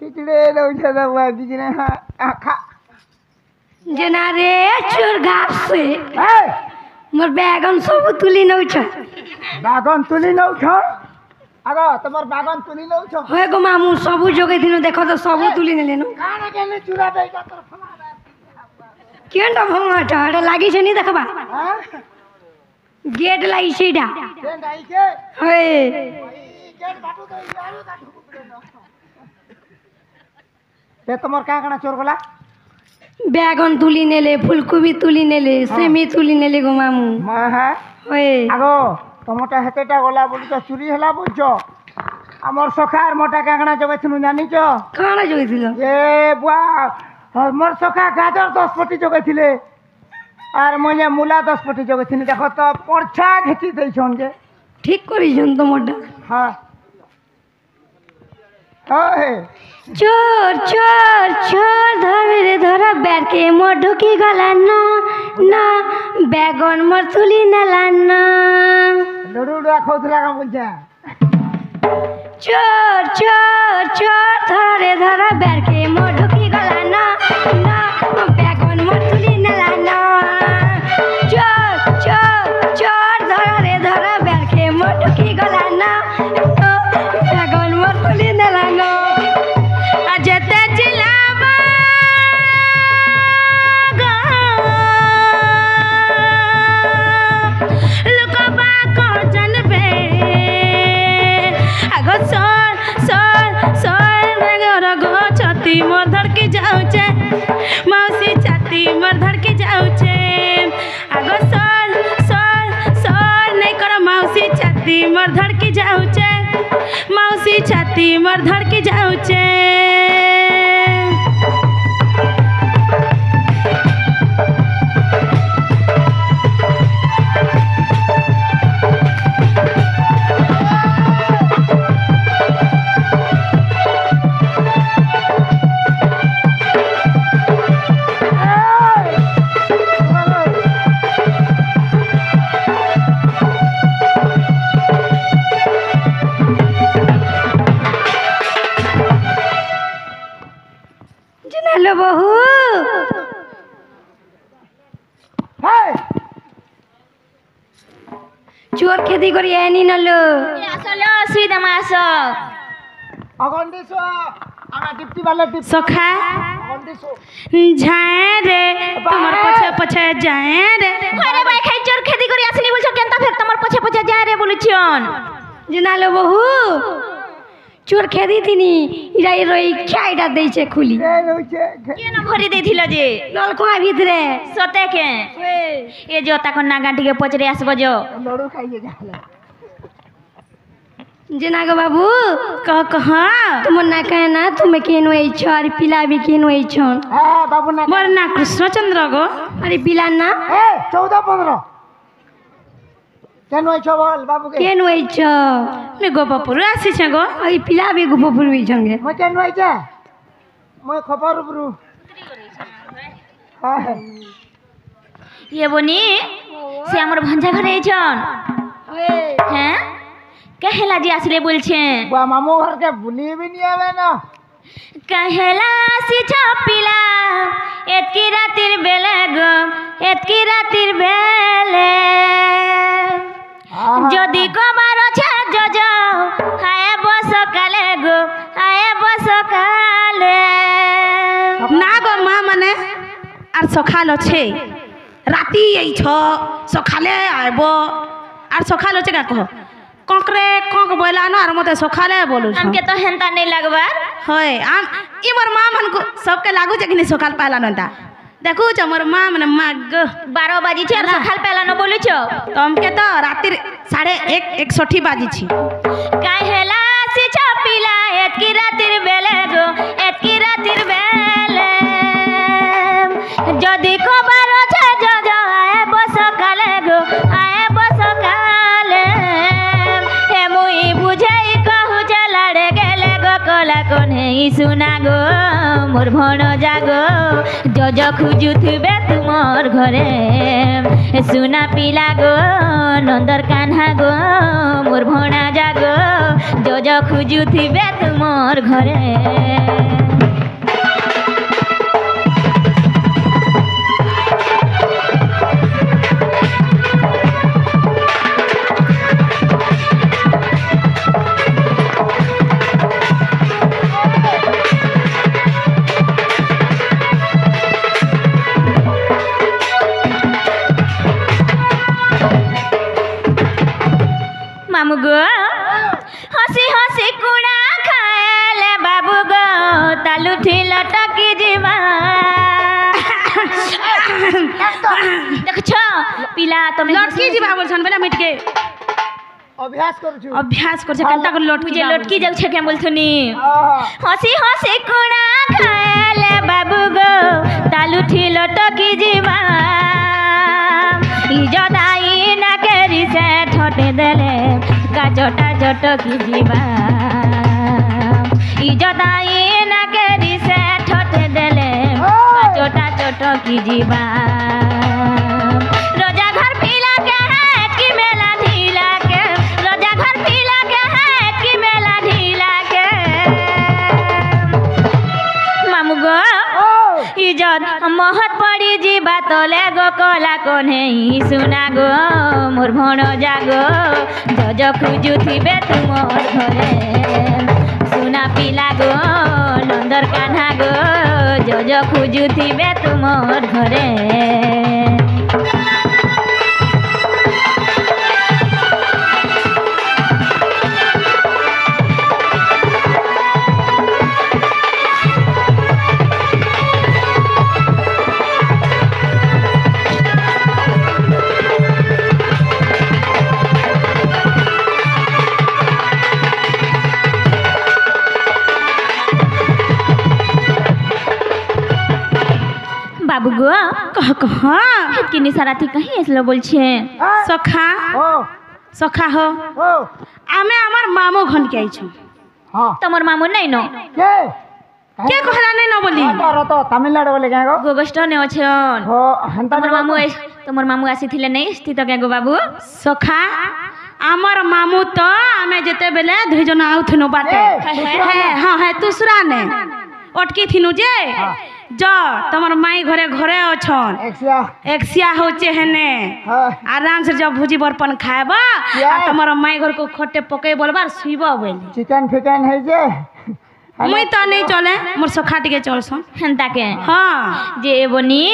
खिचड़े नौछ दवा दिजने खा जना रे चोर घाट से मोर बैगन सब तुली नौछ बागन तुली नौछ आगो तमर बागन तुली नौछ होय गो मामू सब जोगे दिन देखो तो सब तुली ने लेनु काना केने चुरा दे का तर फला केनटा भंगाटा अरे लागी छै नी देखबा हां गेट लागी छैडा केन दाई के होय गेट बाटू दे यारो दा ठुकुपड़े न ते तमर का काना चोर गला बैगन तुली नेले फुलकोबी तुली नेले सेमी तुली नेले गो मामू मा है होय आगो टमाटा हेतेटा गला बोली तो चुरी हला बुझो हमर सखार मोटा काकणा जगैथनु जानि छ काना जोइथिल ए बुआ हमर सखा गाजर 10 पटी जगैथिले आर मोया मूला 10 पटी जगैथिनि देखो तो परछा घेची दै छन जे ठीक करी जन तो मोटा हां ओए चोर चोर चोर धर रे धर बैर के मोर ढुकी गला ना ना बैगन मोर तुली नेला ना लडुडा खोदला का बोलजा चोर चोर चोर धर रे धर बैर के मोर ढुकी गला ना ना बैगन मोर तुली नेला ना चोर चोर चोर धर रे धर बैर के मोर ढुकी गला ना बैगन मोर तुली नेला ना जते चिल्लावा लुकबा को जनबे आगो सर सर सर रगो छाती मोर धड़की जाउचे मौसी छाती मोर धड़की जाउचे आगो सर सर सर नहीं करो मौसी छाती मोर धड़की जाउचे मौसी छाती मोर धड़की जाउचे लो बहू हाय चोर खेती करी एनी नलो আসলে অসুবিধা মাস अगंडीसो आना टिप्टी वाले टिप सखा अगंडीसो जाए रे তোমার পছে পছে যায় রে আরে ভাই খাই চোর খেদি করে আসনি বলছো কেনতা ফের তোমার পছে পছে যায় রে বলছন জানালো বহু চোর খেদি তিনি ইরাই রই খাইটা দেইছে খুলি ए होइছে কেন ভরি দেইছিল যে নলকুয়া ভিতরে সতে কে এ যে তখন নাগাটিকে পচরে আসবো যে लडू खाइए जाला जना गो बाबू कह कह तुम ना कहना तुम केनो आई छ अरे पिला भी केनो आई छ हां बाबू ना मोर ना कृष्णचंद्र गो अरे पिला ना ए 14 15 केन होइछ बोल बाबू के केनो आई छ मे गोपपुर आसी छ गो अरे पिला भी गोपपुर भी छंगे म केन होइछ म खबर ब्रु हां ये बनी से हमर भंजा घरे छन हैं कहेला जी आसले बोलछेन बुआ मामू घर के भूली भी नहीं आवे ना कहेला आसी छपिला एतकी रातिर बेले गो एतकी रातिर बेले যদি কবার আছে জজ হায় বস কালে গো হায় বস কালে না গো মা মানে আর সকাল আছে রাতি এই ছ সকালে আইব আর সকাল আছে কা কহ ককরে কক বইলা না আর মতে সকালে বলু हमके तो हेंता नहीं लगबार হয় আম ইমর মা মান को सबके लागू जे कि सकाल पाला नंता देखू छ मोर मां मन माग 12 बाजी छे सकाल पहला न बोलू छो तमके तो रातिर 1:30 बाजी छी काहेला से छपिला एतकी रातिर बेले गो एतकी रातिर बेले যদি খবর আছে জজ আয় বস কালে গো আয় বস কালে হে মুই বুঝাই কহু চলাড়ে গেলে গো কলা কোনে শুনা গো মোর ভণ জাগো জজ খুঁজুথিবে তুমর ঘরে সুনা পিলা গো নন্দর কান্হা গো মোর ভণা জাগো जज खोजुथिबे तुमर घरे मामू गो हसी हसी कुड़ा खाएले बाबू गो तालु ठिल टकी जीवा देखो पिला तुम लटकी जीवा बोलछन बेला मिट के अभ्यास कर कंटा कर लटकी मुझे लटकी जाऊ छे के बोलथुनी हाँ। हसी हसी कुड़ा खाएले बाबू गो तालु ठिल टकी जीवा इजदाई ना केरी से ठोटे देले काजटा जटकी जीवा इजदाई ना केरी से ठोटे देले काजटा जटकी जीवा रोजा घर पीला के है कि मेला ढीला के रोजा घर पीला के है कि मेला ढीला के मामू गो इजत महत पड़ी जीवा तले गो कला कोने सुना गो मोर भण जागो जज खोजुथिबे तुमर घरे सुना पिला गो नंदर कान्हा गो जज खोजुथिबे तुमर घरे बाबू गो कह किनी सारा थी कहीं इसलो बोल छे सखा सखा हो आमे আমার মামু ঘন के आइछु तमर मामू नहीं नो के कहला नहीं न बोली तो तमिलनाडु बोले क्या गो गोगस्ट ने अछन हो हंता तमर मामू आसीथिले नहीं स्थित के गो बाबू सखा আমার মামু তো आमे जेते बेले दुई जन आउथनु बाटे हां है तुसरा ने अटकी थिनु जे जा तमर माई घरे घरे अछन एक्सिया होचे हेने आराम से जब भुजी बरपन खाएबा आ तमर माई घर को खटे पके बोलबार सुइबा बोली चिकन फिकन है जे मुई तो नहीं चले मोर सखा टिके चलसन हेंता के हां जे बनी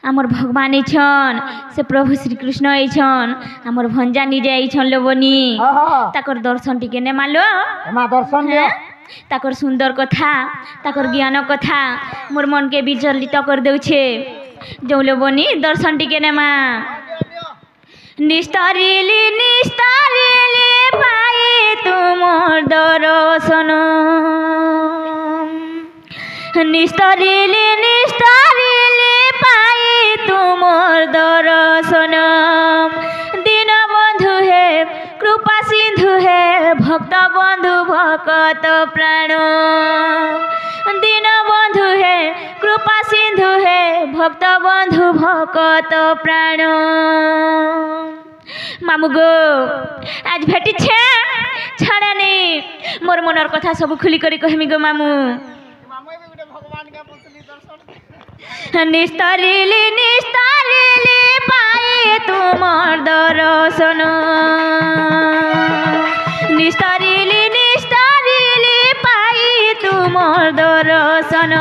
आमर भगवान छन से प्रभु श्री कृष्ण छन आमर भंजा निजे छन लो बनी ताकर दर्शन टिके ने मालो एमा दर्शन दे ताकर सुंदर कथा ताकर ज्ञान कथा मोर मन के विचलित कर देउछे जौलो बनी दर्शन टिके ने मा निस्तारिली पाई तुमर दर्शन निस्तारिली पाई तुमर दर्शन दीन बंधु है कृपा सिंधु है भक्त बंधु भक्त प्राण दीन बंधु है कृपा सिंधु है भक्त बंधु भक्त प्राण मामू गो आज भेटी छे छाड़ा नहीं मोर मनर कथा सब खुली करी कहमी गो मामू निस्तारिली पाई तुमर दर्शन निस्तारिली पाई तुमर दर्शन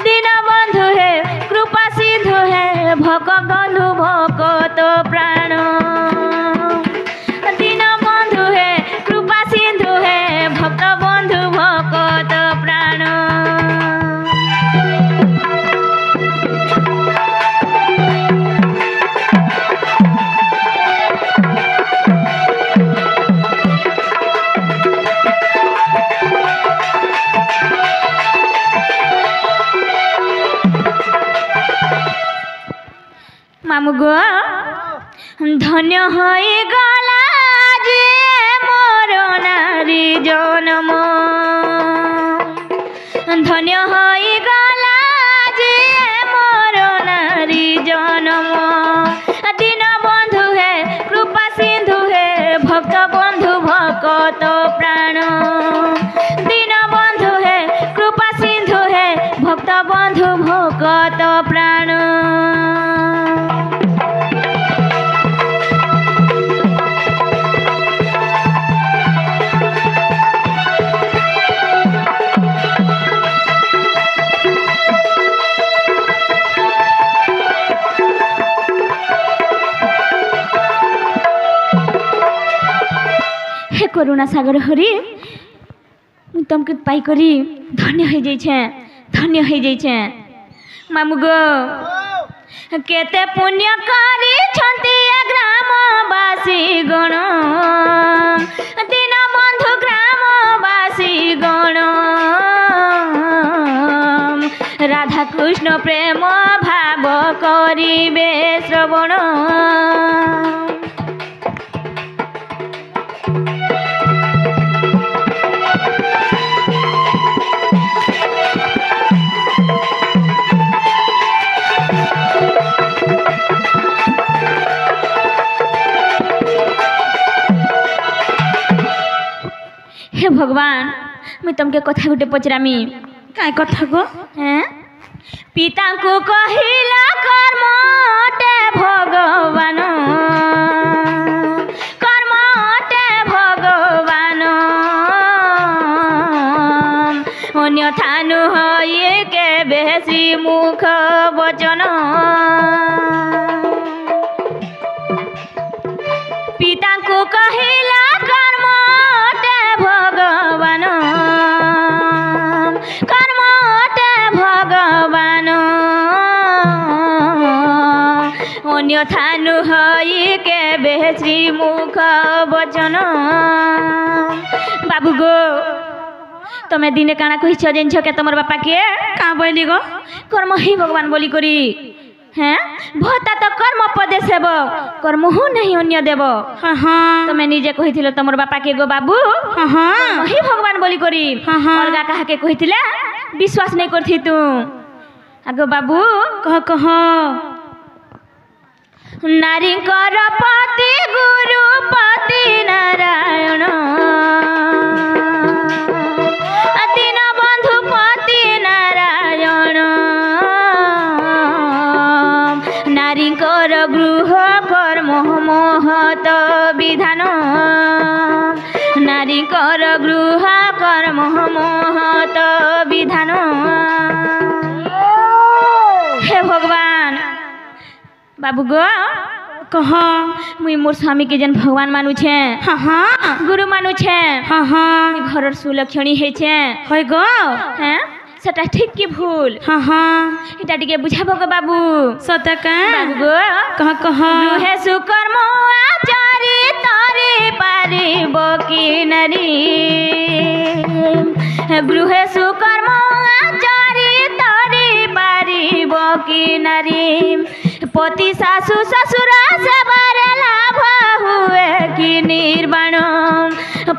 दीन बंधु है कृपा सिंधु है भक्त बंधु भक्त प्राण दीन बंधु है कृपा सिंधु है भक्त बंधु भक्त प्राण मामू गो धन्य हई गला जे मोर नारी जन्म धन्य हई गला जे मोर नारी जन्म दीन बंधु है कृपा सिंधु है भक्त बंधु भक्त हे करुणा सागर हरि मुझ तुमके पाई करी धन्य हो जाइछे धन्य हो जाइछे मामू गो केते पुण्य करी छंती ग्रामवासी गण दीन बंधु ग्रामवासी गण राधा कृष्ण प्रेम भाव करिबे श्रवण हे भगवान मैं तुमके कथा गुटे पचरामी काय कथा गो हैं पिता को कहिला कर्मटे भगवान कर्मटे भगवान अन्यथा नुहये के बेसी मुख वचन पिता को कहिला कर्मटे भगवान कर्मटे भगवान अन्यथा नुहये के बेसी मुख वचन बाबू गो तमे दिने काना कहिछ जेनछ के तमर बापा के का बोली गो कर्म ही भगवान बोली करी हैं भता तो कर्म पदे सेब कर्म हूँ नहीं अन्य देव हाँ हाँ तमे निजे कहिथिलो तमर बापा के गो बाबू हाँ हाँ ही भगवान बोली करी हाँ, हाँ। अलगा कहा के कहिथिले विश्वास नहीं करथि तू आगो बाबू कह नारी कर पति गुरु पति नारायण दीन बंधु पति नारायण नारी कर गृह कर्म महत विधान नारी कर गृह कर्म महत विधान हे भगवान बाबू गो कह मुई मोर स्वामी के जन भगवान मानु छे हाँ हाँ गुरु मानु छे हाँ हाँ घर सुलक्षणी है छे होय गो हैं सेटा ठीक की भूल हाँ हाँ एटा टिके बुझाबो गो बाबू सत का बाबू गो कह गृहे सुकर्म आचारी तारी पारिब की नारी गृहे सुकर्म आचारी तारी पारिब की नारी पति सासु ससुर सेवार लाभ हुए कि निर्वाण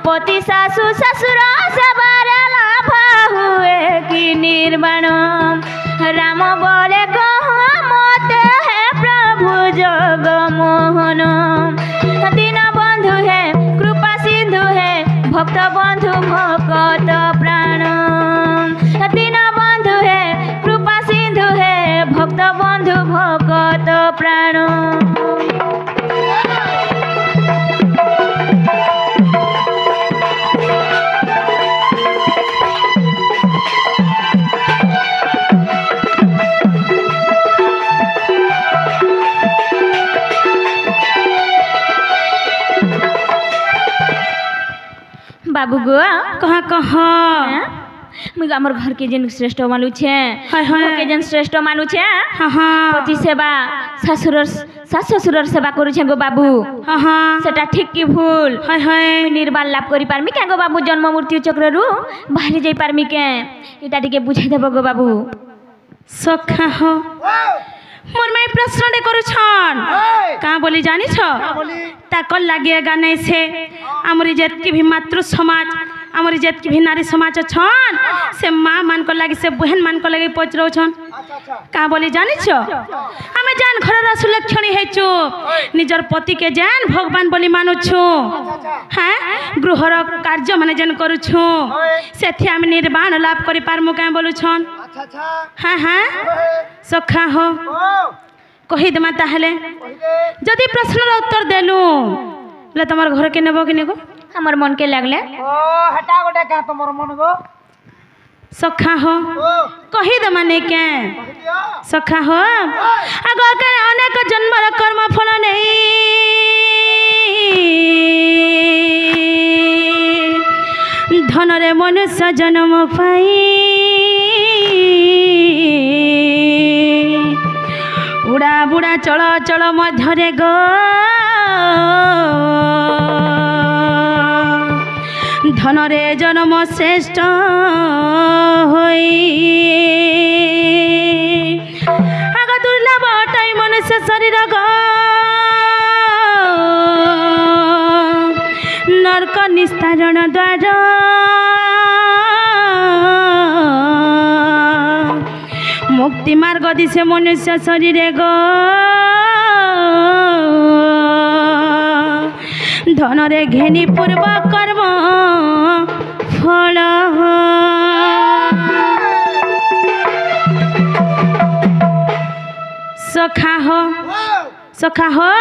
पति सासु ससुर सेवार लाभ हुए कि निर्वाण राम बोले कह मत है प्रभु जग मोहन दीन बंधु है कृपा सिंधु है भक्त बंधु भक्त प्राण दीन बंधु है कृपा सिंधु है भक्त बंधु भक्त प्राण बाबू गो कह मुझे आमर घर के जन श्रेष्ठ मानु छे हाय हाय के जन श्रेष्ठ मानु छे हाँ हाँ पति सेवा ससुर सास ससुर सेवा करू छे गो बाबू हाँ हाँ सेटा ठीक की भूल हाय हाय निर्वाण लाभ करि पारमी के गो बाबू जन्म मृत्यु चक्र रु बाहरी जाई पारमी के एटा टिके बुझाई देबो गो बाबू सखा हो मोर में प्रश्न दे करू छन का बोली जानी छ ताकल लागे गाने से हमरी जेत की भी मातृ समाज हमरी जेत की भी नारी समाज छन से माँ मान को लागी से बहन मान को लागी पचरो छन का बोली जानी छ हमें जान घर रा सुलक्षणी है छु निजर पति के जान भगवान बोली मानु छु हां गृहर कार्य माने जन करू छु सेथि हम निर्वाण लाभ करि पारमु का बोलु छन हाँ हाँ सखा हो कही देमा ताहले जदि प्रश्न उत्तर देलु ले तमर घर के नेबो कि नेगो हमर मन के लागले ओ हटा गोटे का तमर मन गो सखा हो कही देमा ने के सखा हो आगो के अनेक जन्मर कर्म फल नहीं ଧନରେ ମନୁଷ୍ୟ ଜନ୍ମ ପାଇ ଉଡ଼ା ବୁଡ଼ା ଚଳ ଚଳ ମଧ୍ୟରେ ଗ ଧନରେ ଜନ୍ମ ଶ୍ରେଷ୍ଠ ହୋଇ ଆଗ ଦୁର୍ଲଭ ଅଟାଇ ମନୁଷ୍ୟ ଶରୀର ଗ ନର୍କ ନିସ୍ତାରଣ ଦ୍ୱାର ମୁକ୍ତି ମାର୍ଗ ଦିଶେ ମନୁଷ୍ୟ ଶରୀରେ ଗ ଧନରେ ଘେନି ପୂର୍ବ କର୍ମ ଫଳ ସଖା ହୋ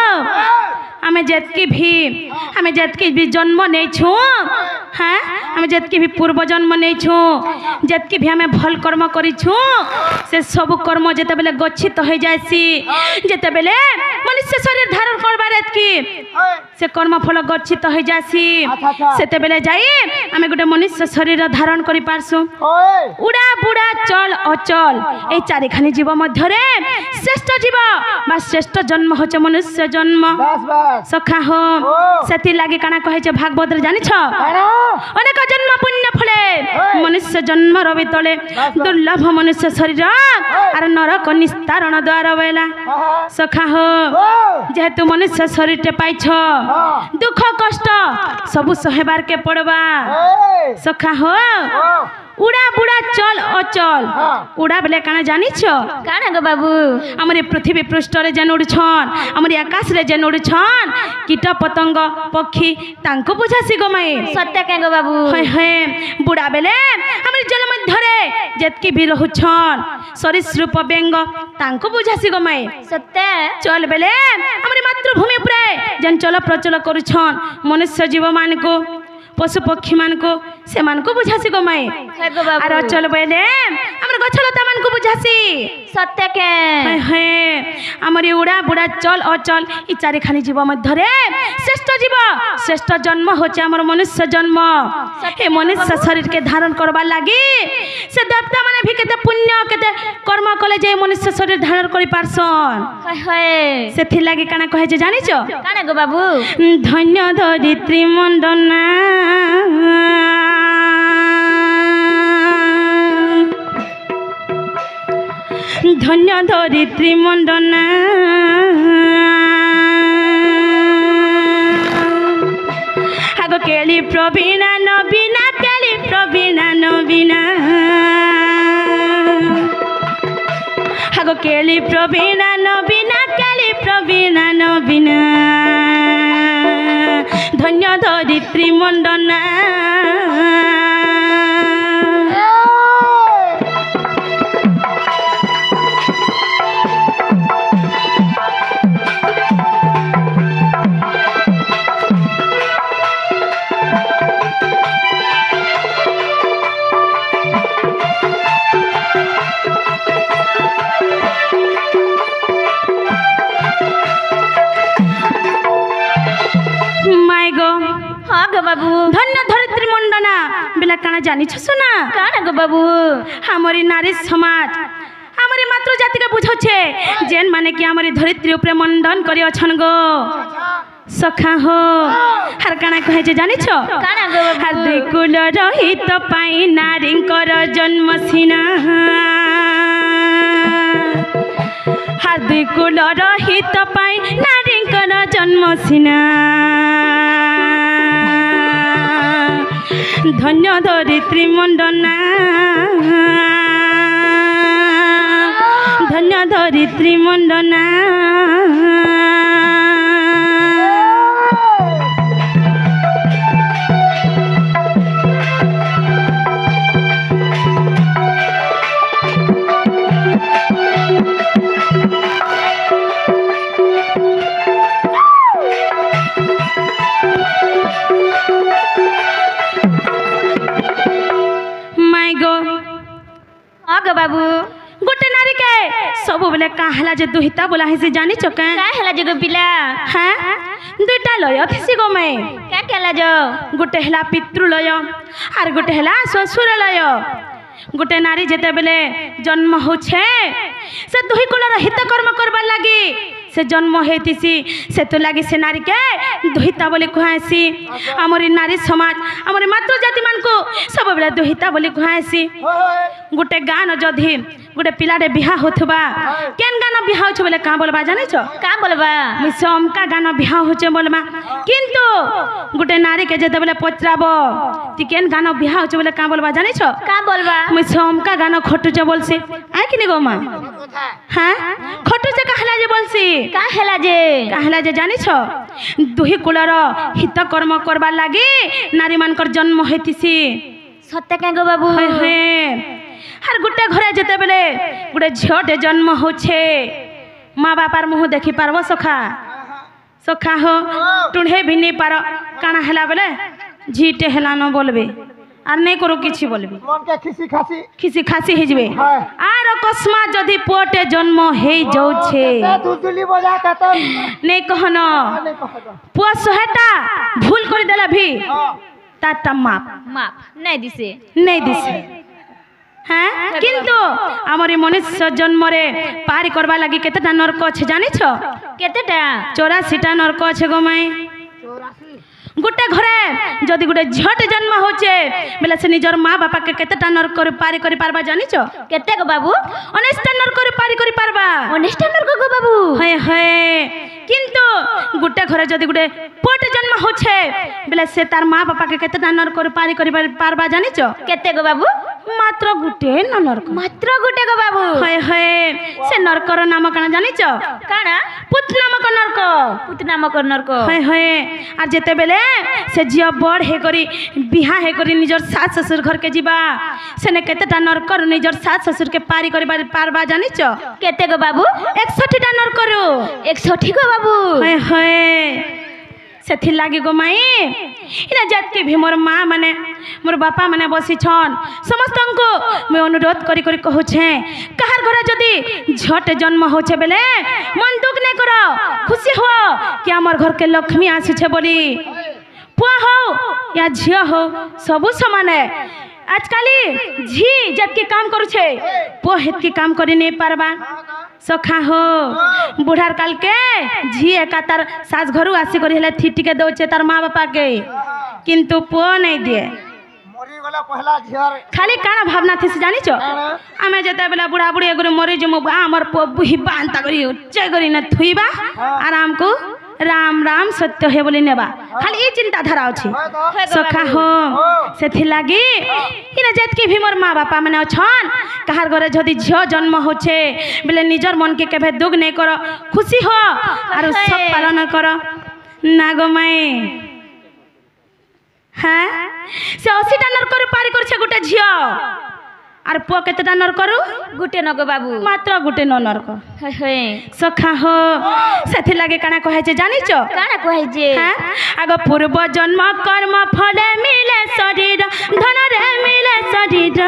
ଆମେ ଯେତ୍କି ବି ଜନ୍ମ ନେଇଛୁ হ্যাঁ আমি যেতকি ভি পূর্ব জন্ম নেইছু যেতকি ভি আমি ভাল কর্ম করিছু সে সবু কর্ম যেতেবেলে গচ্ছিত হয়ে যাইছি যেতেবেলে মনুষ্য শরীর ধারণ করবার এতকি সে কর্মফল গচ্ছিত হয়ে যাইছি সেতেবেলে যাই আমি গোটে মনুষ্য শরীর ধারণ করি পারছু উড়া বুড়া চল অচল এই চারিখানি জীব মধ্যে শ্রেষ্ঠ জীব বা শ্রেষ্ঠ জন্ম হচ্ছে মনুষ্য জন্ম সখা হো সেতি লাগি কানা কহেছে ভাগবতরে জানিছ অনেক জন্ম পুণ্য ফলে মনুষ্য জন্ম রবি তলে দুর্লভ মনুষ্য শরীর আর নরক নিস্তারণ দ্বার বেলা সখা হো যেহেতু মনুষ্য শরীরটে পাইছ দুঃখ কষ্ট সবু সহেবার কে পড়বা সখা হো উড়া বুড়া চল অচল উড়া বেলে কানা জানিছ কানা গো বাবু আমার পৃথিবী পৃষ্ঠরে যেন উড়ছন আমার আকাশে যেন উড়ছন কীট পতঙ্গ পক্ষী তাঙ্কু বুঝাসি গো মাই সত্য কে গো বাবু হয় হয় বুড়া বেলে আমার জল মধ্যে যেতকি বি রহুছন সরীসৃপ ব্যঙ্গ তাঙ্কু বুঝাসি গো মাই সত্য চল বেলে আমার মাতৃভূমি উপরে যেন চল প্রচল করুছন মনুষ্য জীব মানকু পশু পক্ষী মানকু সেমানকু বুঝাসি গো মাই আর অচল বেলে আমার গছলতা মানকু বুঝাসি সত্য কে হ্যাঁ আমার উড়া বুড়া চল অচল এই চারিখানি জীব মধ্যে শ্রেষ্ঠ জীব শ্রেষ্ঠ জন্ম হচ্ছে আমার মনুষ্য জন্ম এই মনুষ্য শরীরকে ধারণ করবার লাগি সে দেবতা মানে ভি কেতে পুণ্য কেতে কর্ম কলে যে মনুষ্য শরীর ধারণ করি পারছন সেথি লাগি কানা কহে যে জানিছ কানা গো বাবু ধন্য ধরিত্রী মণ্ডনা ধন্য ধরিত্রী মণ্ডনা আগ কেলি প্রবীণা নবীনা কেলি প্রবীণা নবীনা আগ কেলি প্রবীণা নবীনা কেলি প্রবীণা নবীনা ধন্য ধরিত্রী মণ্ডনা বাবু ধন্য ধরিত্রী মণ্ডনা বেলা কানা জানিছ শোনা কানা গো বাবু আমারি নারী সমাজ আমারি মাতৃ জাতিকে বুঝাচ্ছে যেন মানে কি আমারি ধরিত্রী উপরে মণ্ডন করি অছন গো সখা হো আর কানা কহে যে জানিছ কানা গো বাবু আর দুই কুল রহিত পাই নারীঙ্কর জন্ম সিনা আর দুই কুল রহিত পাই নারীঙ্কর জন্ম সিনা ধন্য ধরিত্রী মণ্ডনা ধন্য ধরিত্রী মণ্ডনা बाबू गोटे नारी के सब बेले का हला जे दुहिता बोला है से जानी चके का हला जे पिला हां दुईटा लय थिसी गो माई क्या कहला जो गोटे हला पितृलय आर गोटे हला ससुरलय गोटे नारी जेते बेले जन्म होछे से दुही कुलर हित कर्म करबार लागी से जन्म हेतिसी से तो लागी से नारी के दुहिता बोली कहसी हमरी नारी समाज हमरी मातृ जाति मान को सब बेले दुहिता बोली कहसी गोटे गान जधि गोटे पिलाडे बिहा होथबा केन गान बिहा होछ बोले का बोलबा जाने छ का बोलबा मुई समका गान बिहा होछे बोलबा किंतु गोटे नारी के जेते बेले पचराबो ती केन गान बिहा होछ बोले का बोलबा जाने छ का बोलबा मुई समका गान खटुचे बोलसी आ कि गो मां हां खटुचे कहला जे बोलसी का हेला जे कहला जे जानि छ दुही कुलर हित कर्म करबा लागी नारी मानकर जन्म हेतिसी सत्य के गो बाबू होय होय हर गोटे घरे जेते बेले गोटे झियोटे जन्म होछे माँ बापार मुँह देखि पारबो सखा सखा हो टुंढे भी नहीं पार काना हेला बेले झीटे हेला न बोलबे आर नहीं करो किछि बोलबे मन के खिसी खासी हे जबे हां आर अकस्मात जदि पोटे जन्म हे जाउछे दुलदुली बजा के त नहीं कहनो नहीं कहतो पुआ सोहेटा भूल कर देला भी ताटा माप नहीं दिसे नहीं दिसे हाँ किंतु आमरी मनुष्य जन्म रे पारी करबा लगी केतेटा नरक छे जानि छ केतेटा 84टा नरक छे गो माई गोटे घरे जदि गोटे झट जन्म होचे बेले से निजर माँ बापा के केतेटा नरक रे पारी करि पारबा जानि छ केते गो बाबू 19टा नरक रे पारी करि पारबा 19टा नरक गो बाबू हाय हाय किंतु गोटे घरे जदि गोटे पोट जन्म होचे बेले से तार माँ बापा के केतेटा नरक रे पारी करि पारबा जानि छ केते गो बाबू मात्र गुटे नरक मात्र गुटे गो बाबू हाय हाय से नरकर नाम काना जानि छ काना पुत नामक नरक पुत नामक नरक हाय हाय आ जेते बेले से जिया बड़ हे करी बिहा हे करी निजर सास ससुर घर के जीवा सेने केतेटा नरकर निजर सास ससुर के पारी करी पारबा जानि छ केते गो बाबू 61टा नरकर 61 गो बाबू हाय हाय सेथि लागी गो माई इना जात के भी मोर माँ माने मोर बापा माने बसी छन समस्त को मैं अनुरोध करी करी कहू छे कहार घरे जदी झट जन्म होछे बेले मन दुख नहीं करो खुशी हो कि हमर घर के लक्ष्मी आसी छे बोली पुआ हो या झिया हो सबु समान है आजकल झी जत के काम करू छे पो हेत के काम करी नहीं पारबा सखा हो बुढ़ार काल के झी एका तार सास घरु आसी करी हेले थिटी के दउचे तार माँ बापा के किंतु पो नहीं दिए मरी गला पहला झियर खाली काना भावना थी से जानी छो आमे जेते बेला बुढ़ा बुढ़ी एगो मरी जमु हमर पो बुही बांता करी उच्चे करी न थुईबा आराम को राम राम सत्य हे बोली नेबा खाली ई चिंता धारा अछि सखा हो सेथि लागी इना जेत के भी मोर माँ बापा माने छन कहार घरे जदी झियो जन्म होछे बेले निजर मन के केबे दुख नहीं करो खुशी हो आरो सब पालन करो ना गो माई हाँ से 80टा नरकर पारी करछे गोटे झियो आर पुआ केतेटा नरकर गुटे नगो बाबू मात्र गुटे नरक हे हे सखा हो सेथि लागे काना कहै छे जानि छ काना कहै जे हां आगो पूर्व जन्म कर्म फले मिले शरीर धन रे मिले शरीर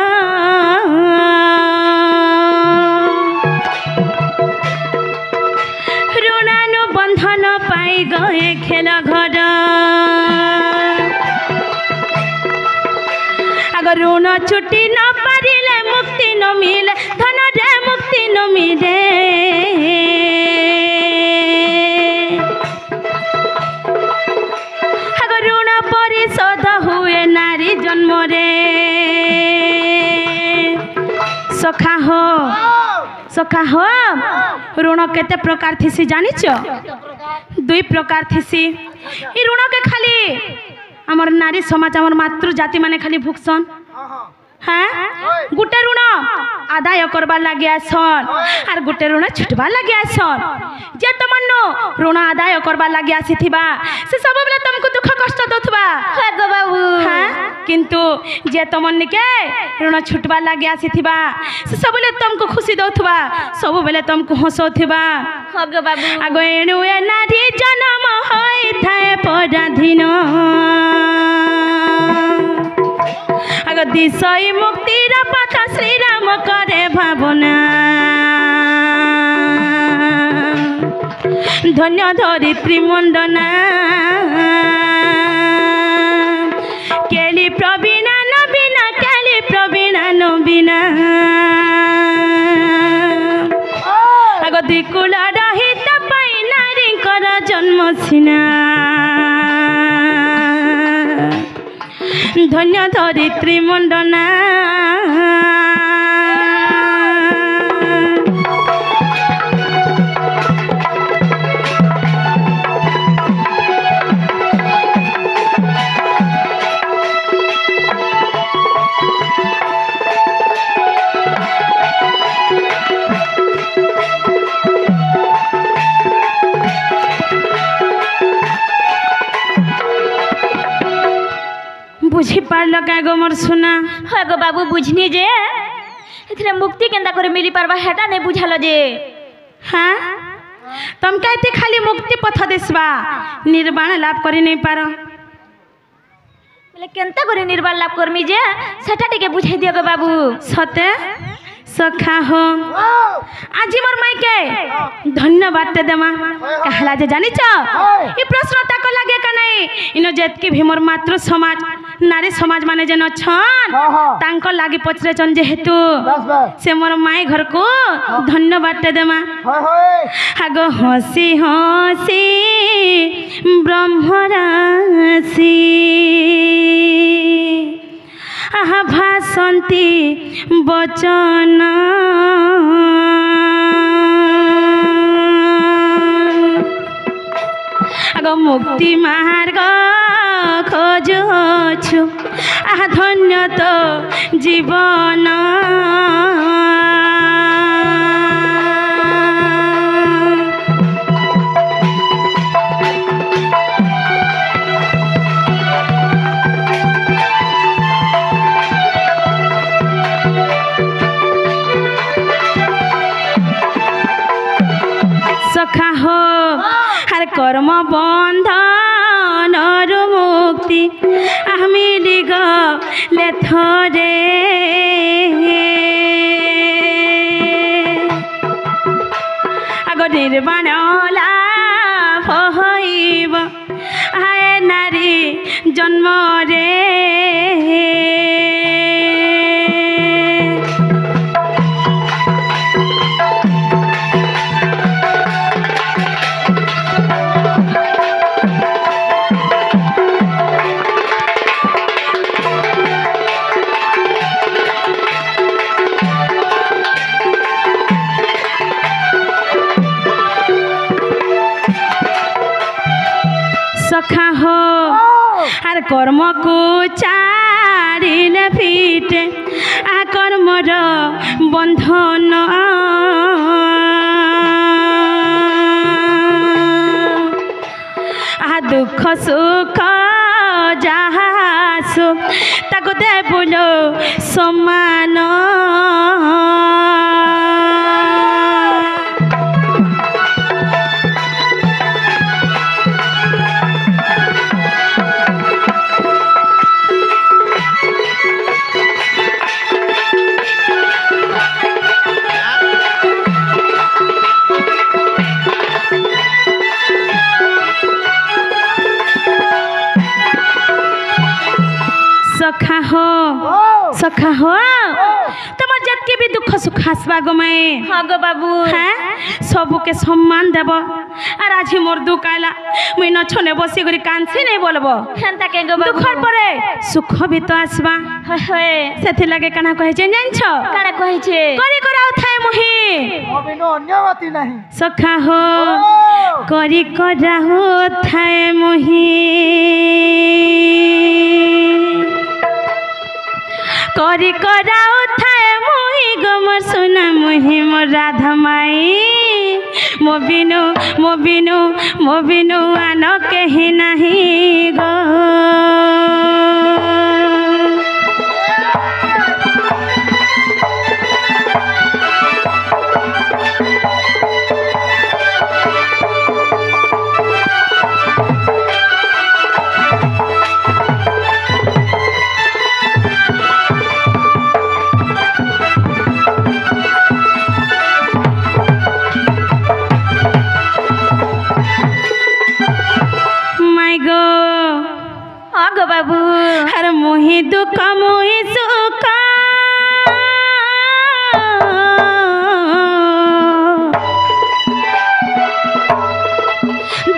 ऋणानु बंधन पाई गए खेल घर अगर ऋण छुट्टी न पारिले मुक्ति न मिले धन रे मुक्ति न मिले अगर ऋण परिशोध हुए नारी जन्म रे सखा हो ऋण केते प्रकार थीसी जानि छ 2 प्रकार थीसी ई ऋण के खाली हमर नारी समाज हमर मातृ जाति माने खाली भुक्सन हाँ गुटे ऋण आदाय करबार लगे आसन आर गुटे ऋण छुटबार लगे आसन जे तमन्नो ऋण आदाय करबार लगे आसीथिबा से सब बेला तुमको दुख कष्ट दथबा गो बाबू हाँ किंतु जे तमन्नी के ऋण छुटबार लगे आसीथिबा से सब बेला तुमको खुशी दथबा सब बेला तुमको हसोथिबा गो बाबू आगो एनु ए नारी जन्म होई थाए पराधीन आगो दिशई मुक्तिर पथ श्री राम करे भावना ধন্য ধরিত্রী মণ্ডনা কেলি প্রবীণা নবীনা কেলি প্রবীণা নবীনা আগতি কুল রহিত পাই নারীঙ্কর জন্ম সিনা ধন্য ধরিত্রী মণ্ডনা বুঝি পারল কা গো মোর সোনা হয় গো বাবু বুঝনি যে এথিরে মুক্তি কেনতা করে মিলি পারবা হেটা নেই বুঝালো যে হ্যাঁ তমকে এতে খালি মুক্তি পথ দিসবা নির্বাণ লাভ করে নেই পার বলে কেনতা করে নির্বাণ লাভ করমি যে সেটা টিকে বুঝাই দিও গো বাবু সতে সখা হো আজি মোর মাইকে ধন্যবাদ দেমা কাহলা যে জানিছ এই প্রশ্ন তাক লাগে কা নাই ইনো যেতকি ভীমর মাতৃ সমাজ নারী সমাজ মানে যেন ছন তাঙ্ক লাগি পচরেছন যেহেতু সে মোর মাই ঘরকু ধন্যবাদ দেমা আগ হসি হসি ব্রহ্মরাশি আহা ভাসন্তি বচন আগ মুক্তি মার্গ খোঁজছু আহা ধন্য তো জীবন সখা হো আর কর্ম বন্ধনর মুক্তি আমি লিগ লেথরে আগ নির্বাণ লাভ হইব আয় নারী জন্মরে সখা হো আর কর্মকু ছাড়িলে ফিটে আ কর্মর বন্ধন আহা দুঃখ সুখ যাহা সুখ তাকে দেবুল সমান সখা হো সখা হো তোমার যেতকে বি দুঃখ সুখ আসবা গো মায়ে হ্যাঁ গো বাবু হ্যাঁ সবুকে সম্মান দেব আর আজি মোর দুঃখ আইলা মুই নছনে বসি করে কাঁদছি নেই বলবো হেনতা কে গো বাবু দুঃখর পরে সুখ বি তো আসবা হয় হয় সেথি লাগে কানা কহেছে জানছ কারা কইছে করি করাও থাই মহি অবিনো অন্যমতি নাহি সখা হো করি করাও থাই মহি করি করাও থায় মুহি গো মোর সোনা মুহি মোর রাধা মাই মো বিনু আন কেহি নাহি গো गो बाबू हर मोहि दुख मोहि सुख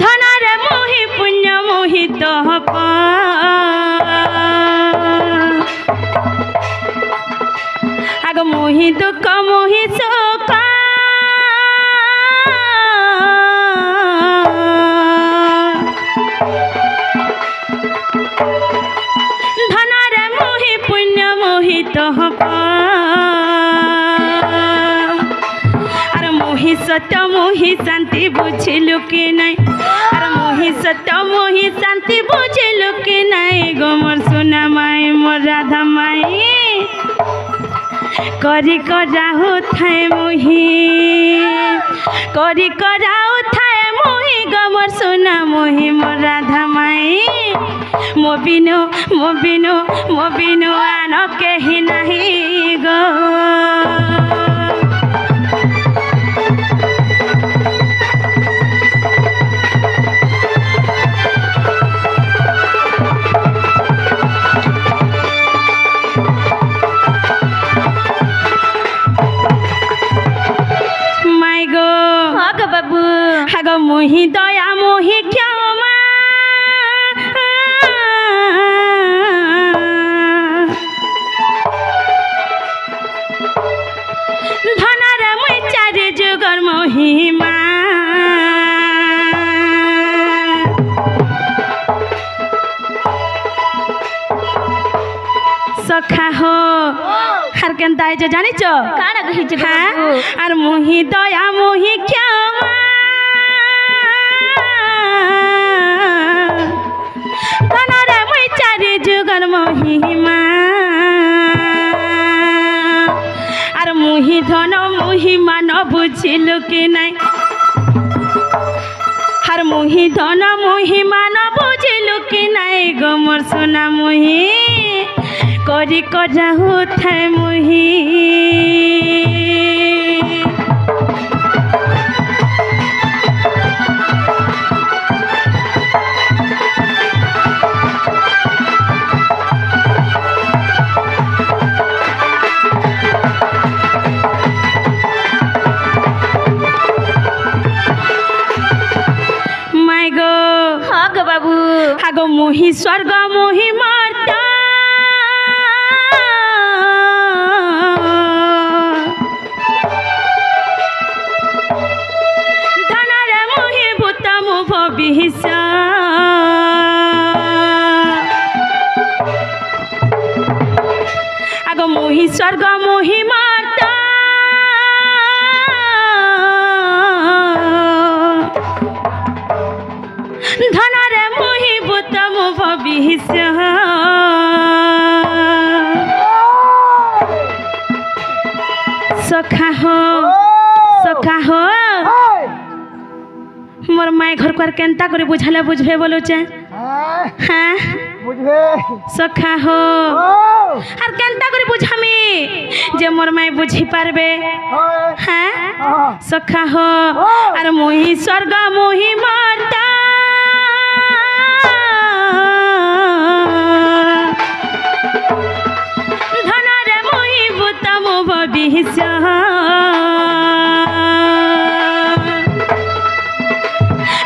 धनर मोहि पुण्य मोहि तप आग मोहि दुख मोहि सुख धनर मोहि पुण्य मोहि तप आर मोहि सत्य मोहि शांति बुझिलु कि नहीं आर मोहि सत्य मोहि शांति बुझिलु कि नहीं गो मोर सोना माई मोर राधा माई करी कराहु थाए मोहि करी कराहु थाए मोहि गो मोर सोना मोहि मोर राधा माई मो बिनु आन केहि नहीं गो माई गो हाँ गो बाबू हागो मोहि दया मोहि क्षमा धनर मुई चारि जुगर मोहिमा सखा हो हर केनता है जानिछ काना कहिछ गो हाँ बाबू आर मोहि दया मोहि क्षमा धनर मुई चारि जुगर मोहिमा आर मोहि धन मोहि मान बुझिलु कि नहीं हर मोहि धन मोहि मान बुझिलु कि नहीं गो मोर सोना मोहि करी कराहु थाए मोहि माई गो हाँ गो बाबू हागो मोहि स्वर्ग मोहि मर्त्य धनर मोहि भूत मुभ विष आगो मोहि स्वर्ग मोहि मर्त्य धनर मोहि भूत मुभ विष सखा हो मोर माई घर को केनता करे बुझाले बुझबे बोलो चे हाँ बुझे सखा हो আর কেনতা করে বুঝামি যে মোর মাই বুঝি পারবে হ্যাঁ সখা হো আর মোহি স্বর্গ মোহি মর্তা ধনরে মোহি ভূত মোহ বিষ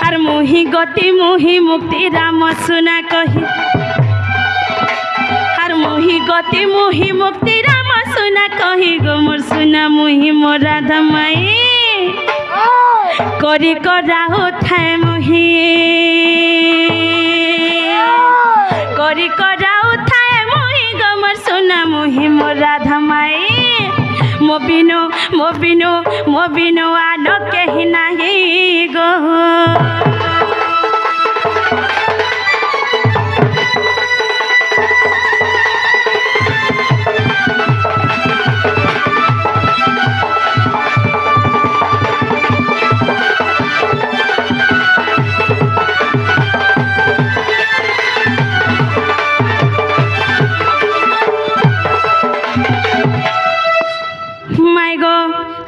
আর মোহি গতি মোহি মুক্তি রাম শুনা কহি मोहि गति मोहि मुक्ति राम सुना कही गो मोर सुना मोहि मोर राधा माई करी कराहु थाए मोहि करी कराहु थाए मोहि गो मोर सुना मोहि मोर राधा माई मो बिनु आन केहि नाही गो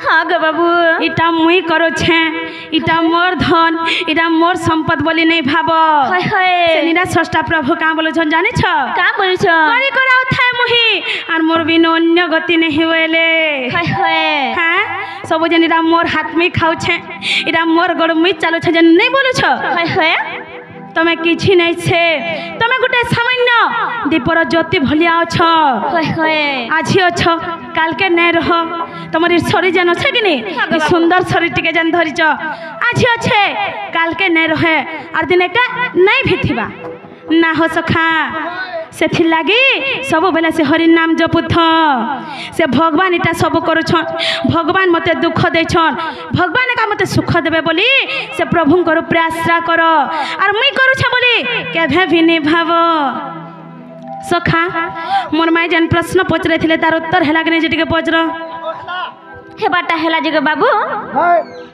हाँ गो बाबू इटा मुई करो छे इटा मोर धन इटा मोर संपद बोली नहीं भाब हाय हाय से निरा षष्ठा प्रभु का बोलो छन जानि छ का बोलछ करी कराउ थाय मुही और मोर बिन अन्य गति नहीं होले हाय हाय हां सब जन इरा मोर हाथ में खाउ छे इरा मोर गोड़ में चालू छ जन नहीं बोलु छ हाय हाय तमे किछि नहीं छे तमे गुटे सामान्य दीपर ज्योति भलिया अछ हाय हाय আজি অছ কালকে নাই রহ তোমার শরীর যেন আছে কি নি সুন্দর শরীর টিকে যেন ধরিছ আজি অছে কালকে নাই রহে আর দিন একটা নাই ভিথিবা না হো সখা সেথি লাগি সব বেলা সে হরি নাম জপুথ সে ভগবান এটা সব করছন ভগবান মতে দুঃখ দেছন ভগবান একা মতে সুখ দেবে বলি সে প্রভুঙ্কর প্রাশ্রা কর আর মুই করুছ বলি কেভে ভিনি ভাব सखा मोर माई जेन प्रश्न पचरे थिले तार उत्तर हैला कि नहीं जे टिके पचर हेबाटा हेला जग बाबू हाय